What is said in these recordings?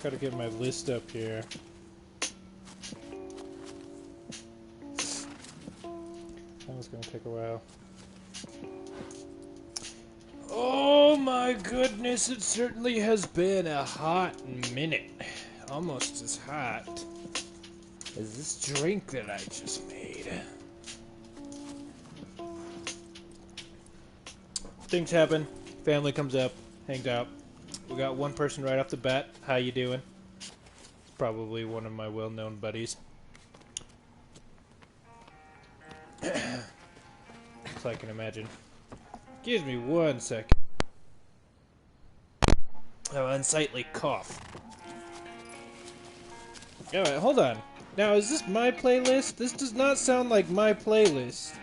Gotta get my list up here. That was gonna take a while. Oh my goodness, it certainly has been a hot minute. Almost as hot as this drink that I just made. Things happen. Family comes up, hangs out. We got one person right off the bat. How you doing? Probably one of my well-known buddies. So I can imagine. Give me 1 second. Oh, unsightly cough. Alright, hold on. Now, is this my playlist? This does not sound like my playlist.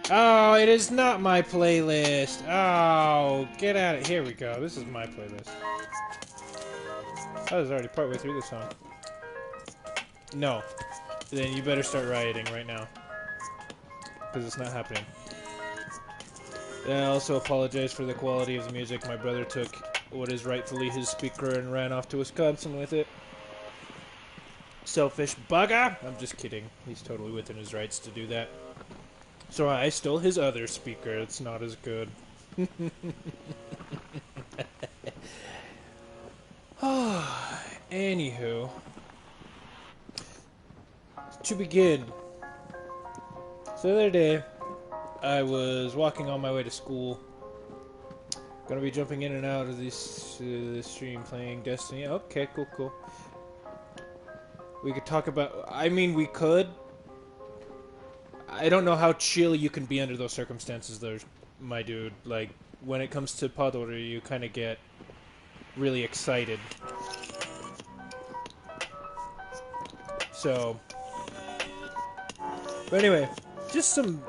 Oh, it is not my playlist. Oh, get out of here. Here we go. This is my playlist. I was already partway through this song. No. Then you better start rioting right now. Because it's not happening. I also apologize for the quality of the music. My brother took what is rightfully his speaker and ran off to Wisconsin with it. Selfish bugger! I'm just kidding. He's totally within his rights to do that. So I stole his other speaker. It's not as good. Anywho. To begin. So the other day, I was walking on my way to school. Gonna be jumping in and out of this stream playing Destiny. Okay, cool. We could talk about... I mean, we could. I don't know how chill you can be under those circumstances, though, my dude. Like, when it comes to Padori, you kind of get really excited. So... But anyway, just some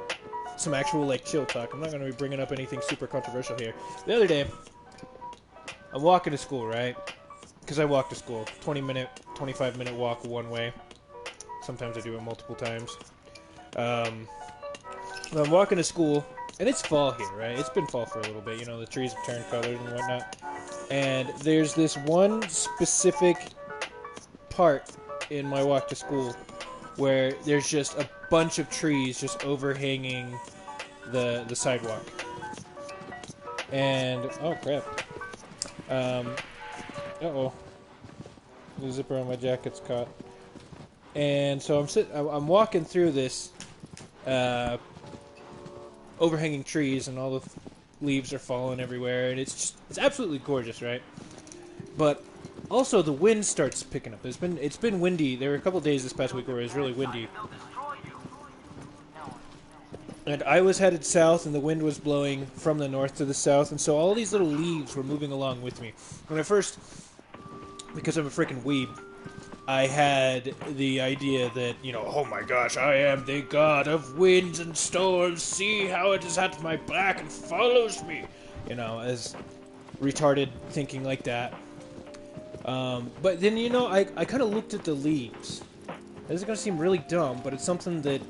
actual, like, chill talk. I'm not going to be bringing up anything super controversial here. The other day, I'm walking to school, right? Because I walk to school. 20-minute, 25-minute walk one way. Sometimes I do it multiple times. I'm walking to school, and it's fall here, right? It's been fall for a little bit. You know, the trees have turned colors and whatnot. And there's this one specific part in my walk to school where there's just a bunch of trees just overhanging the sidewalk. And oh crap. Uh-oh. The zipper on my jacket's caught. And so I'm walking through this overhanging trees, and all the leaves are falling everywhere, and it's absolutely gorgeous, right? But also the wind starts picking up. It's been windy. There were a couple days this past week where it was really windy. And I was headed south, and the wind was blowing from the north to the south, and so all these little leaves were moving along with me. When I first, because I'm a freaking weeb, I had the idea that, you know, oh my gosh, I am the god of winds and storms, see how it is at my back and follows me. You know, as retarded thinking like that. But then, you know, I kind of looked at the leaves. This is going to seem really dumb, but it's something that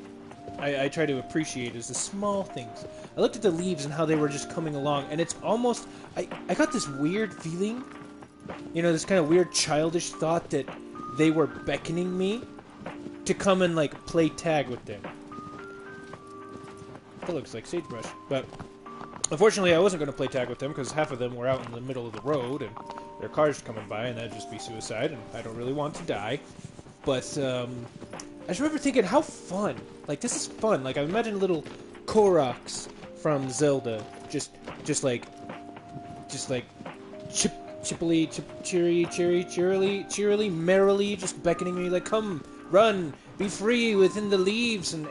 I try to appreciate, is the small things. I looked at the leaves and how they were just coming along, and it's almost... I got this weird feeling, you know, this kind of weird childish thought that they were beckoning me to come and, like, play tag with them. That looks like sagebrush. But, unfortunately, I wasn't going to play tag with them, because half of them were out in the middle of the road, and their cars coming by, and that'd just be suicide, and I don't really want to die. But, I just remember thinking, how fun. Like, this is fun. Like, I imagine little Koroks from Zelda, just like, cheerily, merrily, just beckoning me, like, come, run, be free within the leaves, and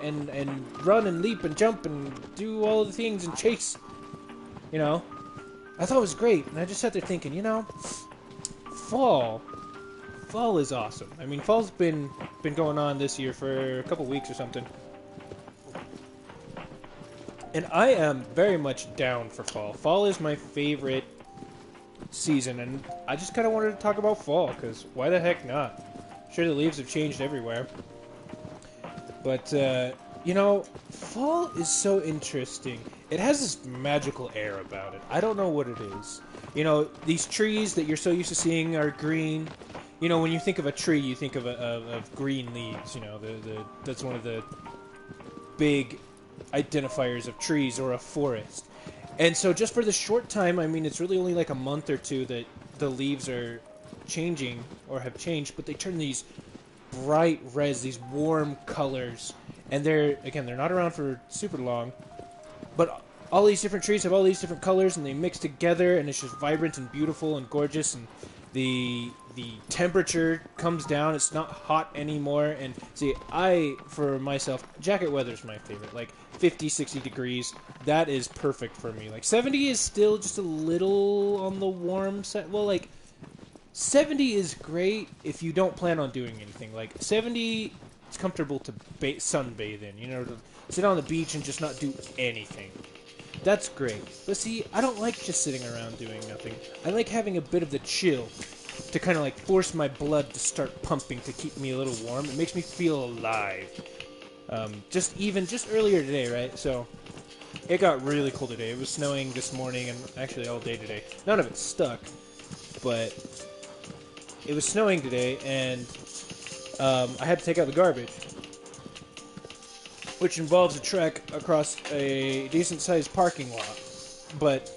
run and leap and jump and do all the things and chase, you know? I thought it was great, and I just sat there thinking, you know, fall is awesome. I mean, fall's been going on this year for a couple weeks or something. And I am very much down for fall. Fall is my favorite season, and I just kind of wanted to talk about fall, because why the heck not? Sure, the leaves have changed everywhere. But, you know, fall is so interesting. It has this magical air about it. I don't know what it is. You know, these trees that you're so used to seeing are green. You know, when you think of a tree, you think of green leaves. You know, that's one of the big identifiers of trees or a forest. And so just for the short time, I mean, it's really only like a month or two that the leaves are changing or have changed, but they turn these bright reds, these warm colors, and they're not around for super long, but all these different trees have all these different colors, and they mix together, and it's just vibrant and beautiful and gorgeous, and the temperature comes down. It's not hot anymore. And see, for myself, jacket weather's my favorite. Like 50, 60 degrees, that is perfect for me. Like 70 is still just a little on the warm side. Well, like 70 is great if you don't plan on doing anything. Like 70 is comfortable to sunbathe in, you know, to sit on the beach and just not do anything. That's great. But see, I don't like just sitting around doing nothing. I like having a bit of the chill to kind of like force my blood to start pumping to keep me a little warm. It makes me feel alive. Just earlier today, right? So it got really cold today. It was snowing this morning and actually all day today. None of it stuck, but it was snowing today, and I had to take out the garbage, which involves a trek across a decent-sized parking lot. But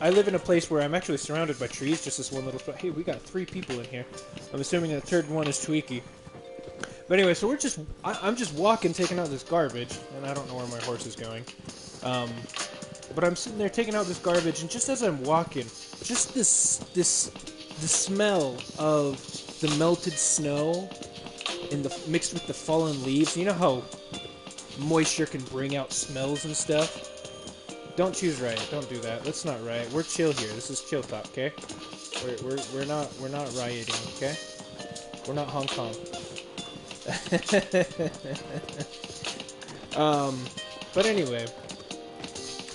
I live in a place where I'm actually surrounded by trees, just this one little spot. Hey, we got 3 people in here. I'm assuming the third one is Tweaky. But anyway, so I'm just walking, taking out this garbage, and I don't know where my horse is going. But I'm sitting there taking out this garbage, and just as I'm walking, just the smell of the melted snow mixed with the fallen leaves. You know how moisture can bring out smells and stuff? Don't choose riot. Don't do that. That's not riot. We're chill here. This is Chilltalk, okay? We're not rioting, okay? We're not Hong Kong. But anyway,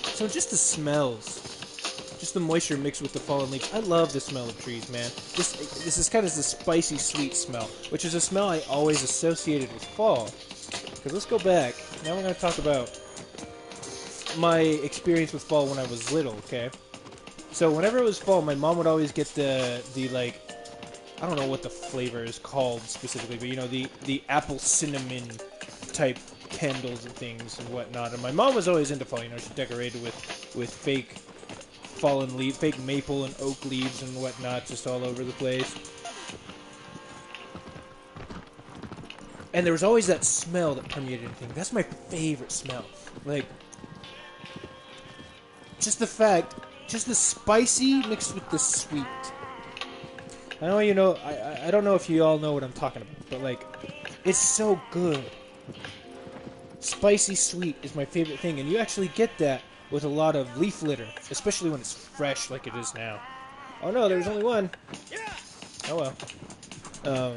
so just the smells, just the moisture mixed with the fallen leaves. I love the smell of trees, man. This is kind of the spicy, sweet smell, which is a smell I always associated with fall. Because let's go back. Now we're going to talk about my experience with fall when I was little, okay? So whenever it was fall, my mom would always get the like, I don't know what the flavor is called specifically, but you know, the apple cinnamon type candles and things and whatnot. And my mom was always into fall, you know, she decorated with fake fallen leaves, fake maple and oak leaves and whatnot, just all over the place. And there was always that smell that permeated anything. That's my favorite smell. Like, just the spicy mixed with the sweet. I know you know, I don't know if you all know what I'm talking about, but like, it's so good. Spicy sweet is my favorite thing, and you actually get that with a lot of leaf litter, especially when it's fresh like it is now. Oh no, there's only one. Oh well.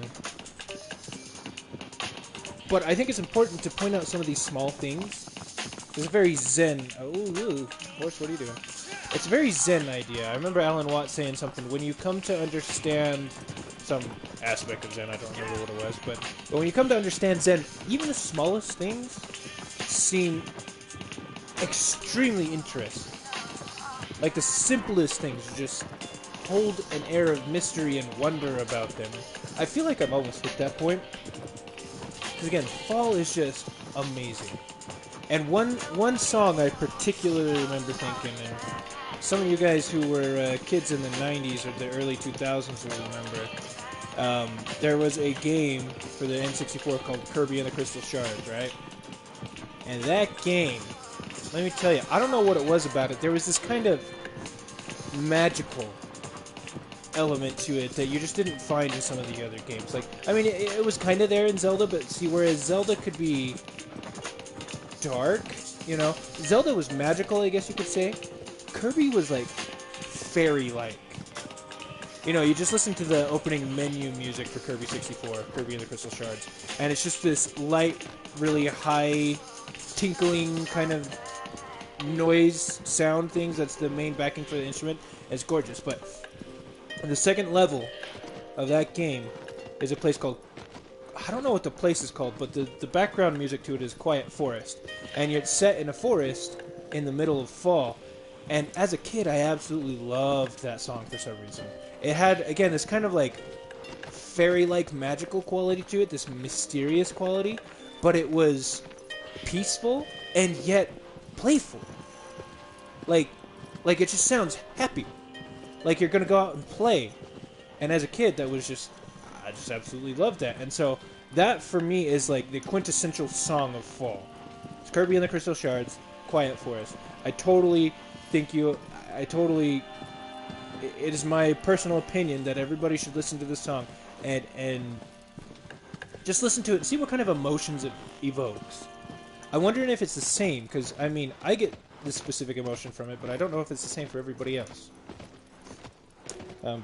But I think it's important to point out some of these small things. It's a very zen. Oh, horse, what are you doing? It's a very zen idea. I remember Alan Watts saying something. When you come to understand some aspect of Zen, I don't remember what it was, but when you come to understand Zen, even the smallest things seem extremely interesting. Like the simplest things just hold an air of mystery and wonder about them. I feel like I'm almost hit that point. Because again, fall is just amazing. And one song I particularly remember thinking, and some of you guys who were kids in the 90s or the early 2000s will remember, there was a game for the N64 called Kirby and the Crystal Shards, right? And that game, let me tell you, I don't know what it was about it. There was this kind of magical element to it that you just didn't find in some of the other games. Like, I mean, it was kind of there in Zelda, but see, whereas Zelda could be dark, you know, Zelda was magical, I guess you could say. Kirby was like fairy-like. You know, you just listen to the opening menu music for Kirby 64, Kirby and the Crystal Shards, and it's just this light, really high, tinkling kind of noise sound things. That's the main backing for the instrument. It's gorgeous, but the second level of that game is a place called, I don't know what the place is called, but the background music to it is Quiet Forest. And you're set in a forest in the middle of fall. And as a kid, I absolutely loved that song for some reason. It had, again, this kind of like fairy-like magical quality to it, this mysterious quality, but it was peaceful and yet playful. Like, like it just sounds happy. Like you're gonna go out and play. And as a kid, that was just, I just absolutely loved that. And so that for me is like the quintessential song of fall. It's Kirby and the Crystal Shards, Quiet Forest. I totally think it is my personal opinion that everybody should listen to this song and just listen to it and see what kind of emotions it evokes. I'm wondering if it's the same, because, I mean, I get this specific emotion from it, but I don't know if it's the same for everybody else.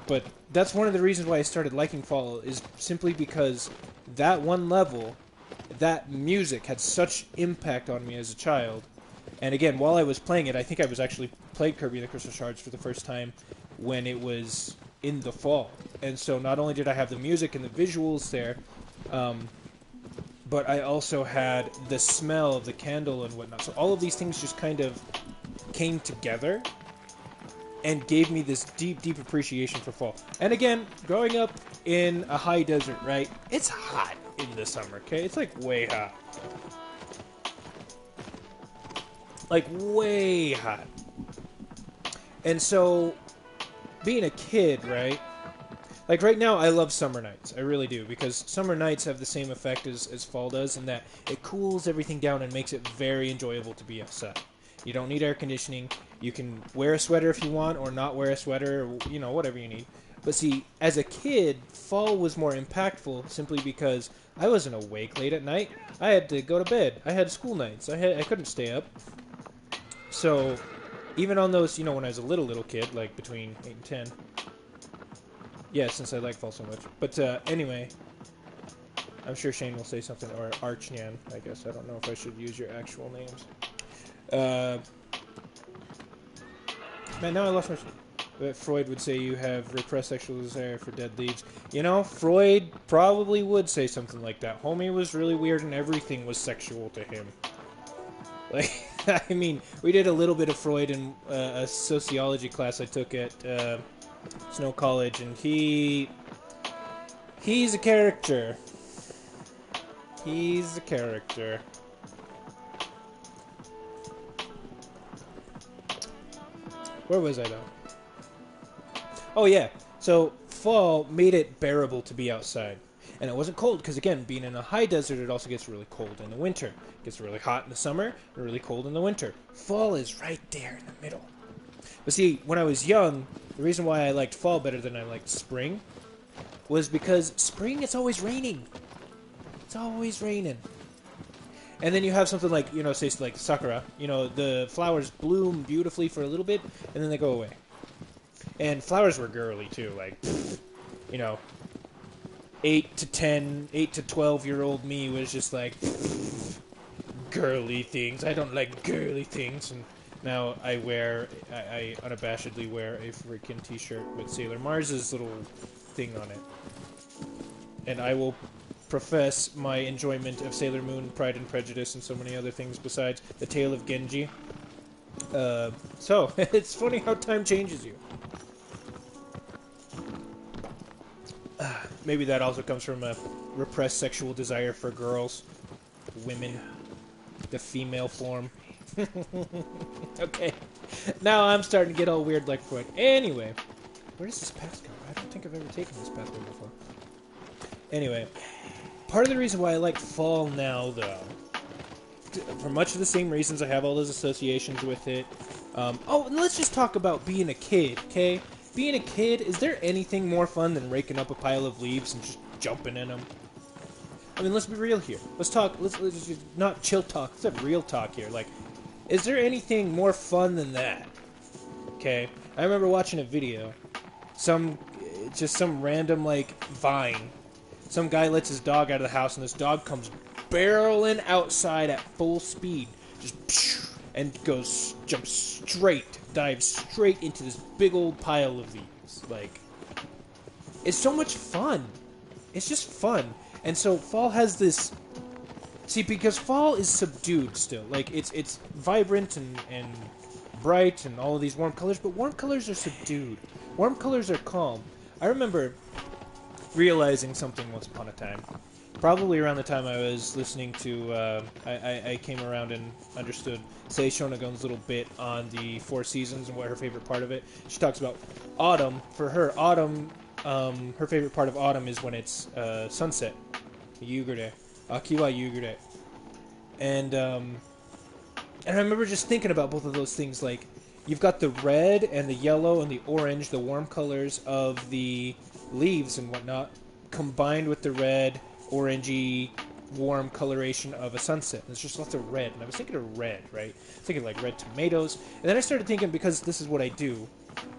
But that's one of the reasons why I started liking fall, is simply because that one level, that music had such impact on me as a child. And again, while I was playing it, I think I was actually played Kirby and the Crystal Shards for the first time when it was in the fall. And so not only did I have the music and the visuals there, but I also had the smell of the candle and whatnot. So all of these things just kind of came together and gave me this deep, deep appreciation for fall. And again, growing up in a high desert, right? It's hot in the summer, okay? It's like way hot. Like way hot. And so, being a kid, right? Like right now, I love summer nights. I really do, because summer nights have the same effect as fall does, in that it cools everything down and makes it very enjoyable to be outside. You don't need air conditioning. You can wear a sweater if you want, or not wear a sweater, or, you know, whatever you need. But see, as a kid, fall was more impactful simply because I wasn't awake late at night. I had to go to bed. I had school nights. I couldn't stay up. So, even on those, you know, when I was a little kid, like between 8 and 10. Yeah, since I like fall so much. But anyway, I'm sure Shane will say something, or Archnyan, I guess. I don't know if I should use your actual names. Man, now I lost my... Freud would say you have repressed sexual desire for dead leaves. You know, Freud probably would say something like that. Homie was really weird and everything was sexual to him. Like, I mean, we did a little bit of Freud in a sociology class I took at Snow College, and he's a character. He's a character. Where was I, though? Oh, yeah. So, fall made it bearable to be outside. And it wasn't cold, because, again, being in a high desert, it also gets really cold in the winter. It gets really hot in the summer, and really cold in the winter. Fall is right there in the middle. But see, when I was young, the reason why I liked fall better than I liked spring was because spring, it's always raining. It's always raining. And then you have something like, you know, say like sakura. You know, the flowers bloom beautifully for a little bit, and then they go away. And flowers were girly, too. Like, you know, 8 to 12-year-old me was just like, girly things. I don't like girly things. And now I unabashedly wear a freaking t-shirt with Sailor Mars's little thing on it. And I will profess my enjoyment of Sailor Moon, Pride and Prejudice, and so many other things besides The Tale of Genji. So, it's funny how time changes you. Maybe that also comes from a repressed sexual desire for girls, women, the female form. Okay, now I'm starting to get all weird like Freud. Anyway, where does this path go? I don't think I've ever taken this pathway before. Anyway, part of the reason why I like fall now, though, for much of the same reasons, I have all those associations with it. Oh, and let's just talk about being a kid, okay? Being a kid, is there anything more fun than raking up a pile of leaves and just jumping in them? I mean, let's be real here. Let's talk, let's just not chill talk, let's have real talk here. Like, is there anything more fun than that? Okay? I remember watching a video. Just some random, like, vine. Some guy lets his dog out of the house, and this dog comes barreling outside at full speed. Just, and jumps dives straight into this big old pile of leaves. Like, it's so much fun. It's just fun. And so fall has this... See, because fall is subdued still. Like, it's vibrant and bright and all of these warm colors, but warm colors are subdued. Warm colors are calm. I remember realizing something once upon a time. Probably around the time I was listening to, I came around and understood Sei Shonagon's little bit on the Four Seasons and what her favorite part of it. She talks about autumn. For her, autumn, her favorite part of autumn is when it's sunset. Yugure. Aki wa yugure. And I remember just thinking about both of those things. Like, you've got the red and the yellow and the orange, the warm colors of the leaves and whatnot, combined with the red, orangey, warm coloration of a sunset. There's just lots of red. And I was thinking of red, right? Thinking like red tomatoes. And then I started thinking, because this is what I do,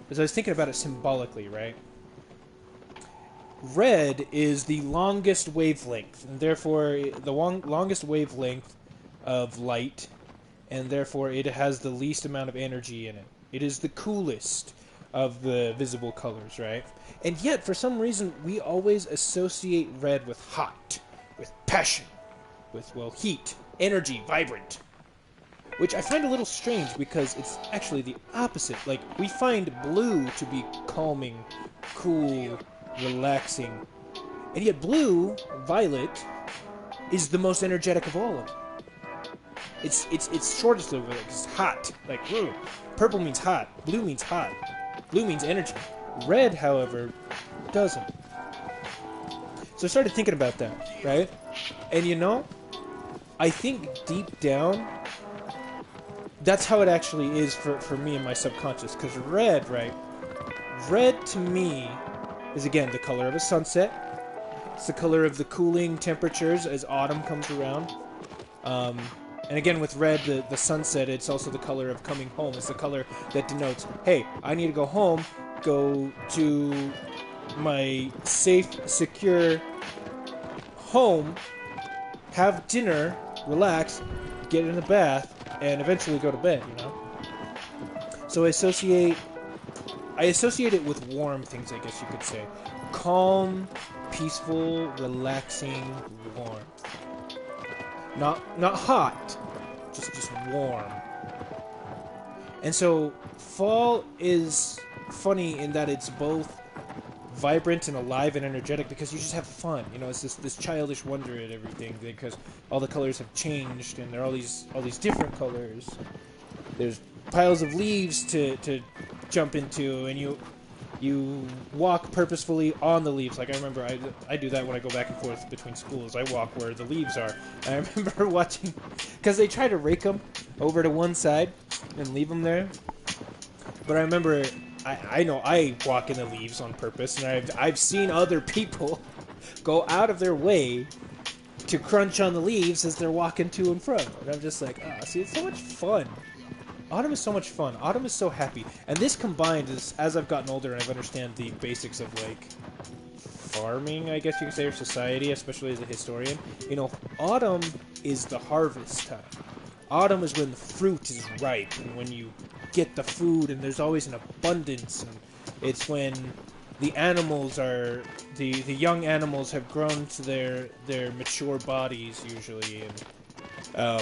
is I was thinking about it symbolically, right? Red is the longest wavelength, and therefore the longest wavelength of light, and therefore it has the least amount of energy in it. It is the coolest of the visible colors, right? And yet, for some reason, we always associate red with hot, with passion, with, well, heat, energy, vibrant. Which I find a little strange, because it's actually the opposite. Like, we find blue to be calming, cool, relaxing. And yet blue, violet, is the most energetic of all of them. It's shortest of it. It's hot. Like, purple means hot. Blue means hot. Blue means energy. Red, however, doesn't. So I started thinking about that, right? And you know, I think deep down, that's how it actually is for me and my subconscious. Because red, right? Red to me is, again, the color of a sunset. It's the color of the cooling temperatures as autumn comes around. And again, with red, the sunset, it's also the color of coming home. It's the color that denotes, hey, I need to go home, go to my safe, secure home, have dinner, relax, get in a bath, and eventually go to bed, you know? So I associate it with warm things, I guess you could say. Calm, peaceful, relaxing, warm. Not hot, just warm. And so fall is funny in that it's both vibrant and alive and energetic, because you just have fun. You know, it's this childish wonder at everything, because all the colors have changed and there are all these different colors. There's piles of leaves to jump into, and you walk purposefully on the leaves. Like, I remember I do that when I go back and forth between schools. I walk where the leaves are. And I remember watching, because they try to rake them over to one side and leave them there. But I remember, I know I walk in the leaves on purpose, and I've seen other people go out of their way to crunch on the leaves as they're walking to and fro. And I'm just like, see, it's so much fun. Autumn is so much fun. Autumn is so happy. And this combined is, as I've gotten older and I've understand the basics of, like, farming, I guess you could say, or society, especially as a historian. You know, autumn is the harvest time. Autumn is when the fruit is ripe, and when you get the food, and there's always an abundance, and it's when the animals are, the young animals have grown to their mature bodies, usually, and,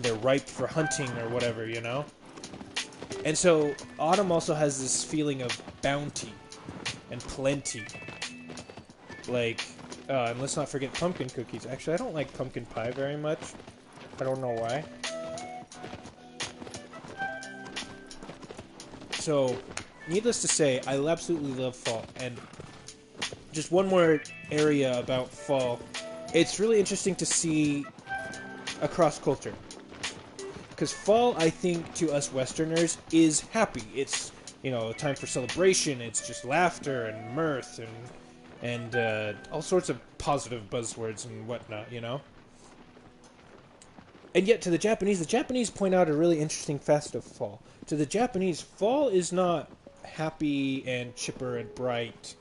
they're ripe for hunting or whatever, you know? And so, autumn also has this feeling of bounty and plenty. Like, and let's not forget pumpkin cookies. Actually, I don't like pumpkin pie very much. I don't know why. So, needless to say, I absolutely love fall. And just one more area about fall. It's really interesting to see across culture. Because fall, I think, to us Westerners, is happy. It's, you know, a time for celebration. It's just laughter and mirth and all sorts of positive buzzwords and whatnot, you know? And yet, to the Japanese point out a really interesting facet of fall. To the Japanese, fall is not happy and chipper and bright.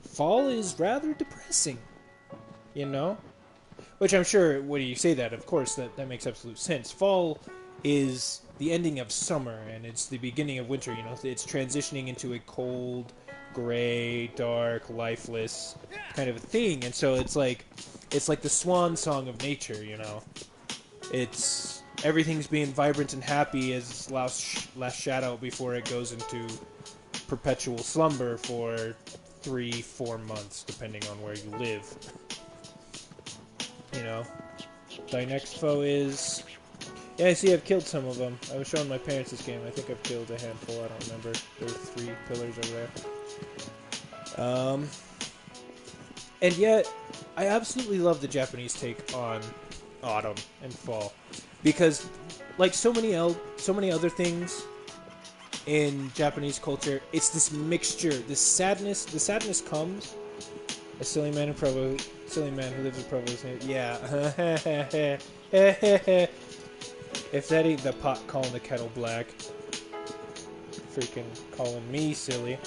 Fall is rather depressing, you know? Which I'm sure, when you say that, of course, that makes absolute sense. Fall is the ending of summer, and it's the beginning of winter, you know? It's transitioning into a cold, gray, dark, lifeless kind of a thing. And so it's like the swan song of nature, you know? It's everything's being vibrant and happy as last shadow before it goes into perpetual slumber for 3-4 months, depending on where you live. You know, thy next foe is... Yeah, I see I've killed some of them. I was showing my parents this game. I think I've killed a handful. I don't remember. There were 3 pillars over there. And yet, I absolutely love the Japanese take on autumn and fall. Because, like so many other things in Japanese culture, it's this mixture, this sadness. The sadness comes... A silly man who lives in Provo. Yeah. If that ain't the pot calling the kettle black. Freaking calling me silly.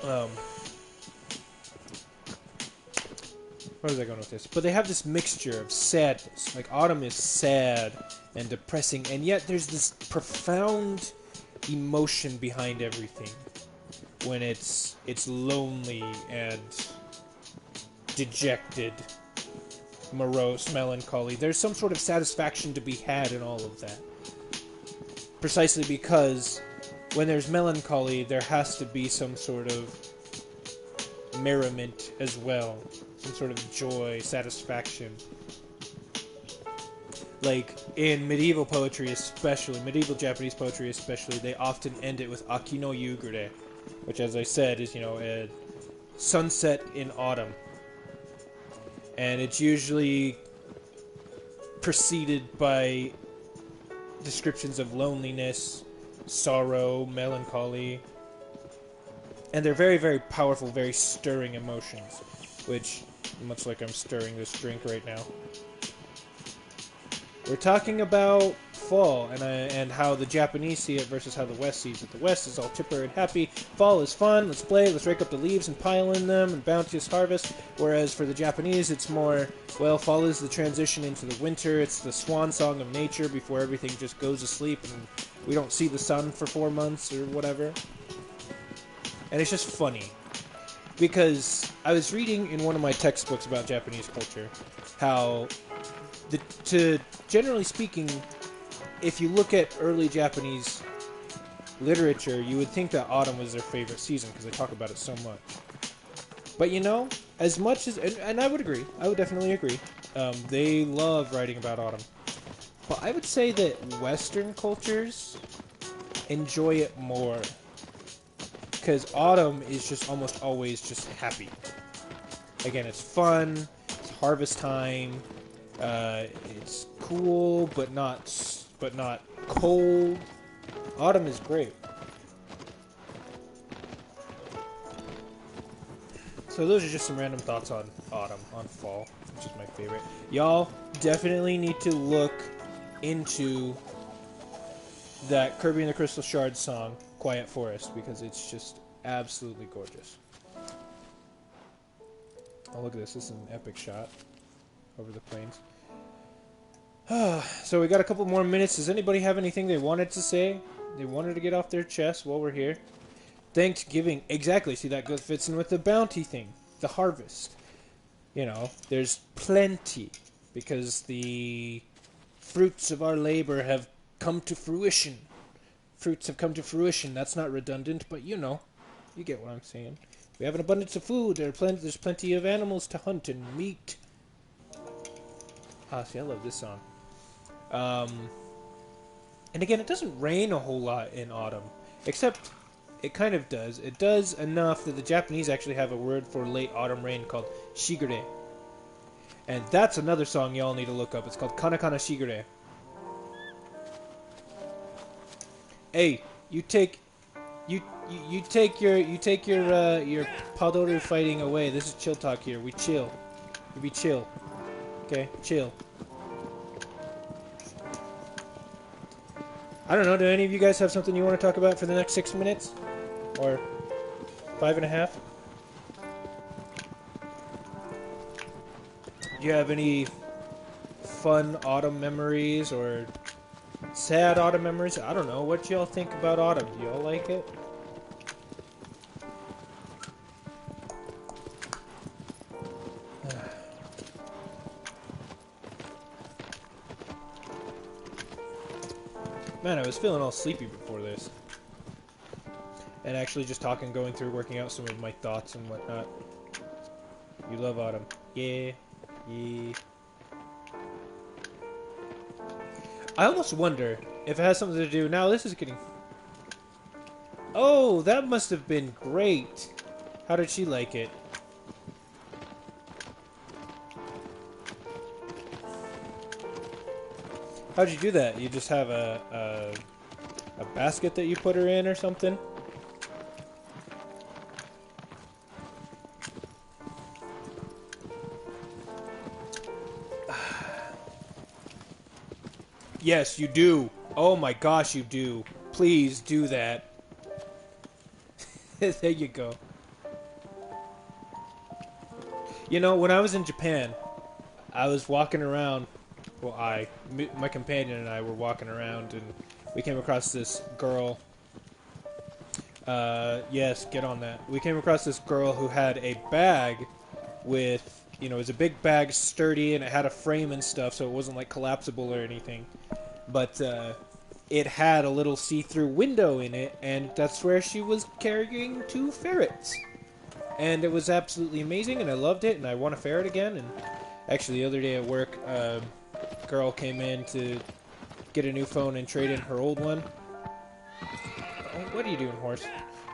Where was I going with this? But they have this mixture of sadness. Like, autumn is sad and depressing, and yet there's this profound emotion behind everything. When it's lonely and dejected, morose, melancholy. There's some sort of satisfaction to be had in all of that. Precisely because when there's melancholy, there has to be some sort of merriment as well. Some sort of joy, satisfaction. Like, in medieval poetry especially, medieval Japanese poetry especially, they often end it with Aki no Yugure, which, as I said, is, a sunset in autumn. And it's usually preceded by descriptions of loneliness, sorrow, melancholy. And they're very, very powerful, very stirring emotions, which, much like I'm stirring this drink right now. We're talking about fall and how the Japanese see it versus how the West sees it. The West is all chipper and happy. Fall is fun. Let's play. Let's rake up the leaves and pile in them and bounteous harvest. Whereas for the Japanese, it's more, well, fall is the transition into the winter. It's the swan song of nature before everything just goes to sleep and we don't see the sun for 4 months or whatever. And it's just funny. Because I was reading in one of my textbooks about Japanese culture how... generally speaking, if you look at early Japanese literature, you would think that autumn was their favorite season because they talk about it so much. But as much as... And I would agree. I would definitely agree. They love writing about autumn. But I would say that Western cultures enjoy it more. Because autumn is just almost always just happy. Again, it's fun. It's harvest time. It's cool, but not cold. Autumn is great. So those are just some random thoughts on autumn, on fall, which is my favorite. Y'all definitely need to look into that Kirby and the Crystal Shards song, Quiet Forest, because it's just absolutely gorgeous. Oh, look at this. This is an epic shot over the plains. So we got a couple more minutes. Does anybody have anything they wanted to say? They wanted to get off their chest while we're here? Thanksgiving. Exactly. See, that fits in with the bounty thing. The harvest. There's plenty. Because the fruits of our labor have come to fruition. Fruits have come to fruition. That's not redundant, but you get what I'm saying. We have an abundance of food. There's plenty of animals to hunt and meat. See, I love this song. And again, it doesn't rain a whole lot in autumn. Except, it kind of does. It does enough that the Japanese actually have a word for late autumn rain called shigure. And that's another song y'all need to look up. It's called Kanakana Shigure. Hey, you take your Padoru fighting away. This is Chilltalk here. We chill. We chill. Okay, chill. I don't know, do any of you guys have something you want to talk about for the next 6 minutes? Or 5.5? Do you have any fun autumn memories or sad autumn memories? I don't know, what y'all think about autumn? Do y'all like it? Man, I was feeling all sleepy before this. And actually just talking, going through, working out some of my thoughts and whatnot. You love autumn. Yeah. Yeah. I almost wonder if it has something to do... Now, this is getting... Oh, that must have been great. How did she like it? How'd you do that? You just have a basket that you put her in or something? Yes, you do. Oh my gosh, you do. Please do that. There you go. You know, when I was in Japan, I was walking around. Well, my companion and I were walking around, and we came across this girl. Yes, get on that. We came across this girl who had a bag with, you know, it was a big bag, sturdy, and it had a frame and stuff, so it wasn't like collapsible or anything. But it had a little see-through window in it, and that's where she was carrying 2 ferrets. And it was absolutely amazing, and I loved it, and I want a ferret again. And actually, the other day at work, a girl came in to get a new phone and trade in her old one. Oh, what are you doing, horse?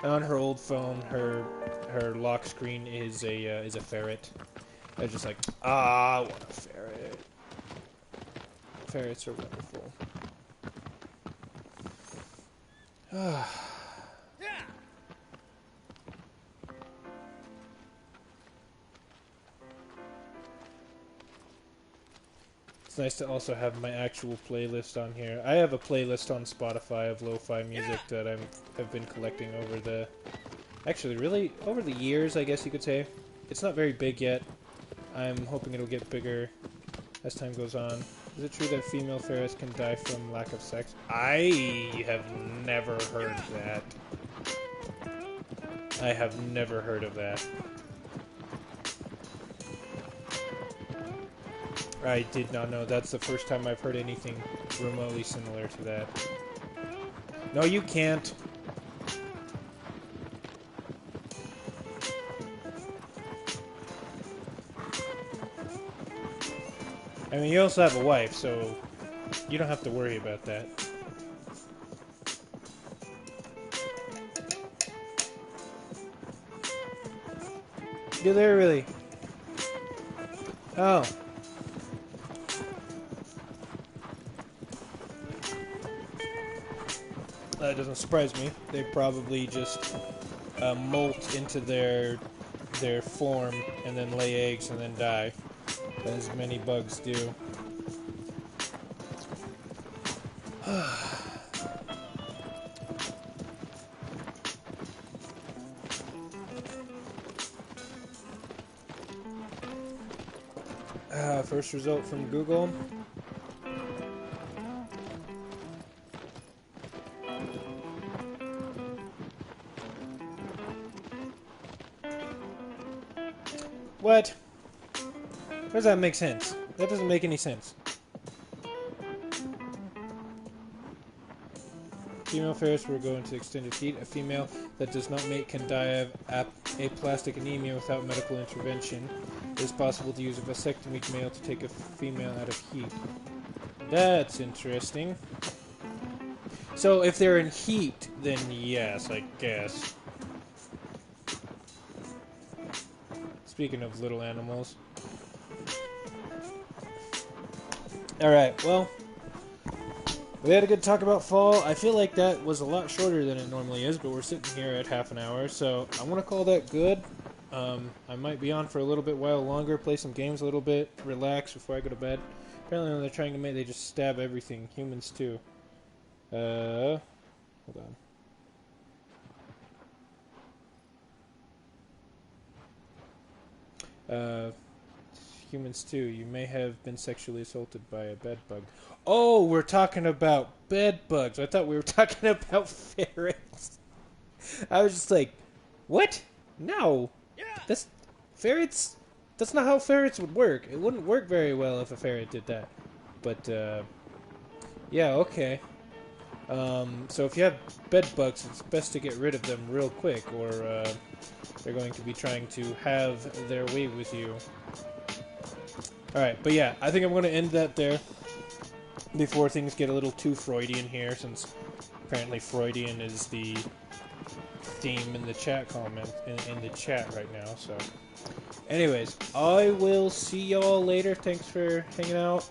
On her old phone, her lock screen is a ferret. I was just like, I want a ferret. Ferrets are wonderful. It's nice to also have my actual playlist on here. I have a playlist on Spotify of lo-fi music that I've been collecting over the... Actually, really, over the years, I guess you could say. It's not very big yet. I'm hoping it'll get bigger as time goes on. Is it true that female ferrets can die from lack of sex? I have never heard that. I have never heard of that. I did not know. That's the first time I've heard anything remotely similar to that. No, you can't. I mean, you also have a wife, so you don't have to worry about that. Do they really? Oh. That doesn't surprise me. They probably just molt into their form and then lay eggs and then die, as many bugs do. First result from Google. What? How does that make sense? That doesn't make any sense. Female ferrets will go into extended heat. A female that does not mate can die of aplastic anemia without medical intervention. It is possible to use a vasectomy male to take a female out of heat. That's interesting. So if they're in heat, then yes, I guess. Speaking of little animals. Alright, well, we had a good talk about fall. I feel like that was a lot shorter than it normally is, but we're sitting here at half an hour, so I want to call that good. I might be on for a little bit while longer, play some games a little bit, relax before I go to bed. Apparently when they're trying to mate, they just stab everything. Humans too. Hold on. Humans too. You may have been sexually assaulted by a bed bug. Oh, we're talking about bed bugs. I thought we were talking about ferrets. I was just like, what? No. That's ferrets. That's not how ferrets would work. It wouldn't work very well if a ferret did that. But yeah, okay. So if you have bed bugs, it's best to get rid of them real quick, or they're going to be trying to have their way with you. Alright, but yeah, I think I'm going to end that there before things get a little too Freudian here, since apparently Freudian is the theme in the chat comment, in the chat right now, so... Anyways, I will see y'all later. Thanks for hanging out.